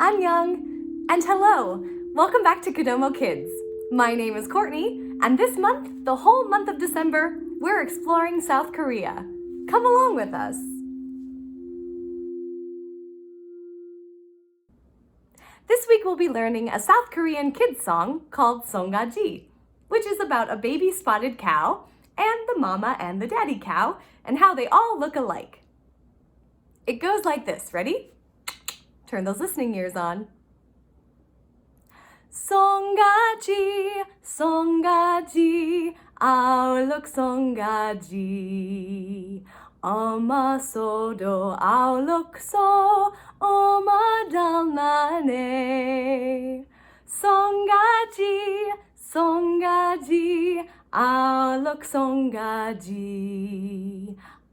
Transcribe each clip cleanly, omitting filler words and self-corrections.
Annyeong, and hello! Welcome back to Kodomo Kids. My name is Courtney, and this month, the whole month of December, we're exploring South Korea. Come along with us. This week we'll be learning a South Korean kids song called Songaji, which is about a baby spotted cow and the mama and the daddy cow and how they all look alike. It goes like this, ready? Turn those listening ears on. Songaji, Songaji, our look Songaji. Oma sodo, our look so, Oma dalmane. Songaji, Songaji, our look Songaji.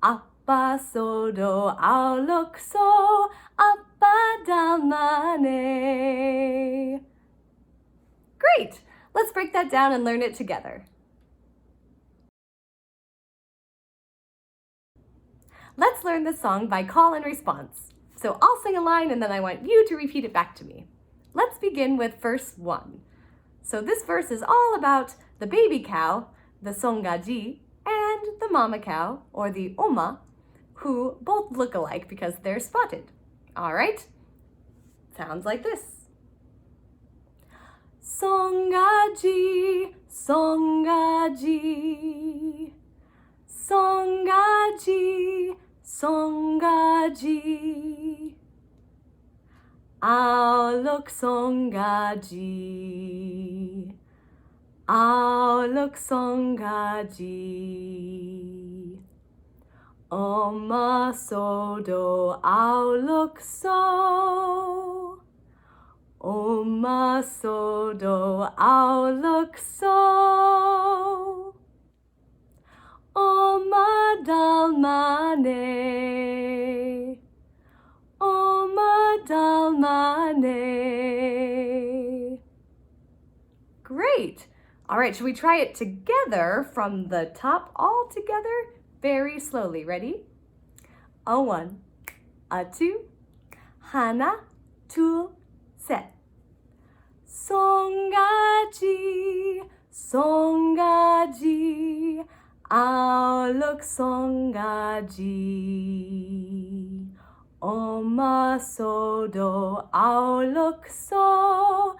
Appa sodo, our look so, Appa dalmane. Great! Let's break that down and learn it together. Let's learn this song by call and response. So I'll sing a line and then I want you to repeat it back to me. Let's begin with verse 1. So this verse is all about the baby cow, the Songaji, and the mama cow, or the Oma, who both look alike because they're spotted. All right? Sounds like this. Songaji, Songaji, Songaji, Songaji. I'll look Songaji, I'll look Songaji. Oma sodo, I'll look so. Oma sodo, I'll look so. Oma dalmane, Oma dalmane. Great! All right, should we try it together from the top all together? Very slowly. Ready? A one, a two, 하나, 둘, 셋. Songaji, Songaji, I'll look Songaji. Oma sodo, I'll look so.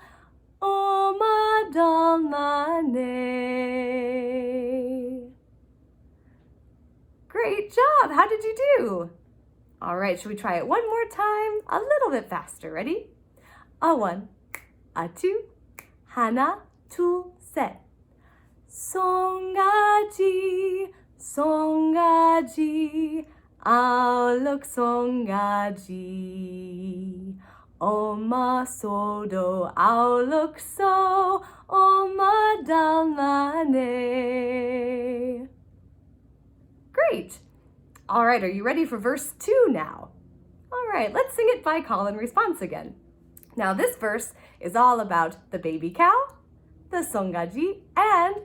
Oma dalmane. Great job! How did you do? All right, should we try it one more time? A little bit faster. Ready? A one, a two, 하나, 둘, 셋. Songaji, Songaji, I'll look Songaji. Oma sodo, I'll look so. Oma dalmane. Great! All right, are you ready for verse 2 now? All right, let's sing it by call and response again. Now this verse is all about the baby cow, the Songaji, and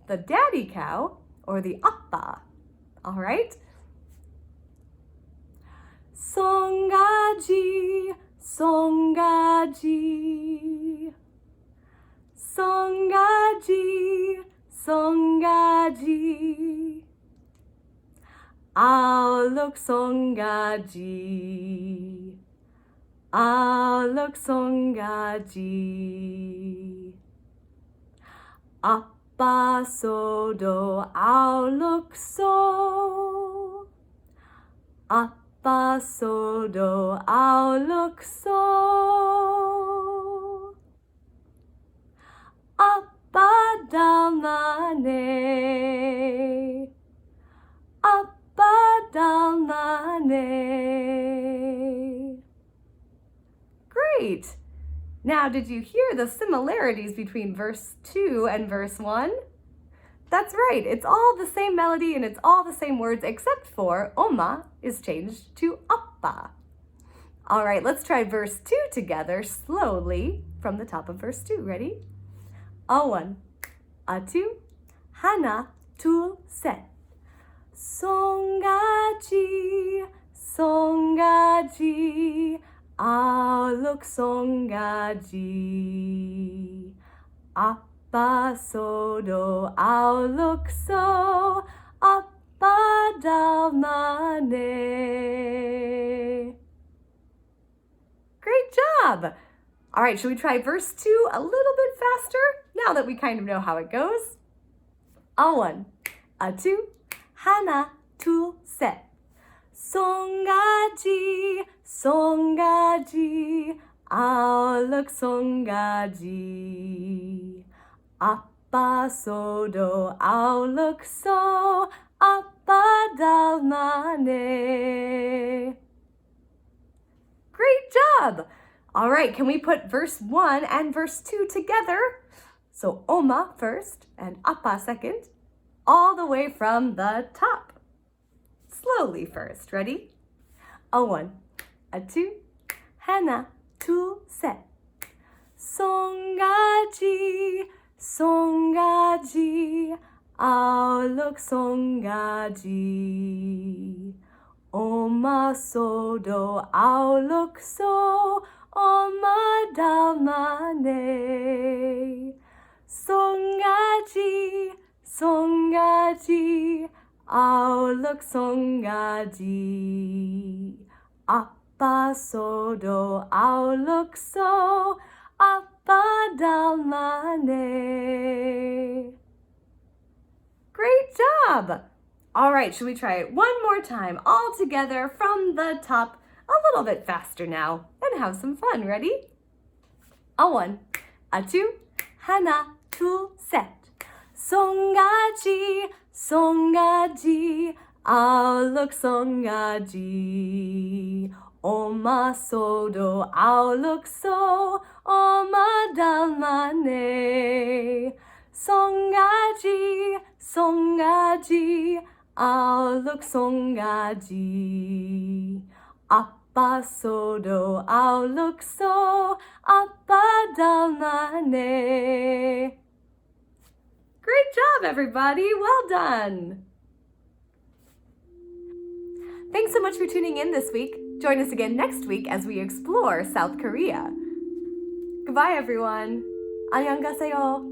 the daddy cow, or the appa. All right? Songaji, Songaji, Songaji, Songaji. I'll look Songaji, I'll look Songaji. Appa sodo, I'll look so. Appa sodo, I'll look so. Appa dalmane, Appa dalmane. Great! Now, did you hear the similarities between verse 2 and verse 1? That's right, it's all the same melody and it's all the same words except for Oma is changed to Appa. All right, let's try verse 2 together slowly from the top of verse 2. Ready? A one, a two, 하나, 둘, 셋. Songaji, Songaji, I'll look Songaji. 아빠 소도 I'll look so. 아빠 닮았네. Great job! All right, should we try verse 2 a little bit faster now that we kind of know how it goes? A 1, a 2, 하나, 둘, 셋. 송아지, 송아지, I'll look 송아지. 아빠 소도 I'll look so. 아빠 닮았네. Great job! All right, can we put verse 1 and verse 2 together? So Oma first and Appa second, all the way from the top. Slowly first, ready? A 1, a 2, 하나, 둘, 셋. 송아지, 송아지, I'll look 송아지. 엄마 소도 I'll look so. 엄마 닮았네. 송아지, 송아지, I'll look 송아지. 아빠 소도 I'll look so. 아빠 닮았네. Great job! All right, should we try it one more time, all together from the top, a little bit faster now, and have some fun. Ready? A 1, a 2, 하나, 둘, 셋. 송아지, 송아지, I'll look 송아지. 엄마 소도 I'll look so. 엄마 닮았네. 송아지, 송아지, I'll look 송아지. 아빠 소도 I'll look so. 아빠 닮았네. Great job, everybody. Well done. Thanks so much for tuning in this week. Join us again next week as we explore South Korea. Goodbye, everyone. 안녕 가세요.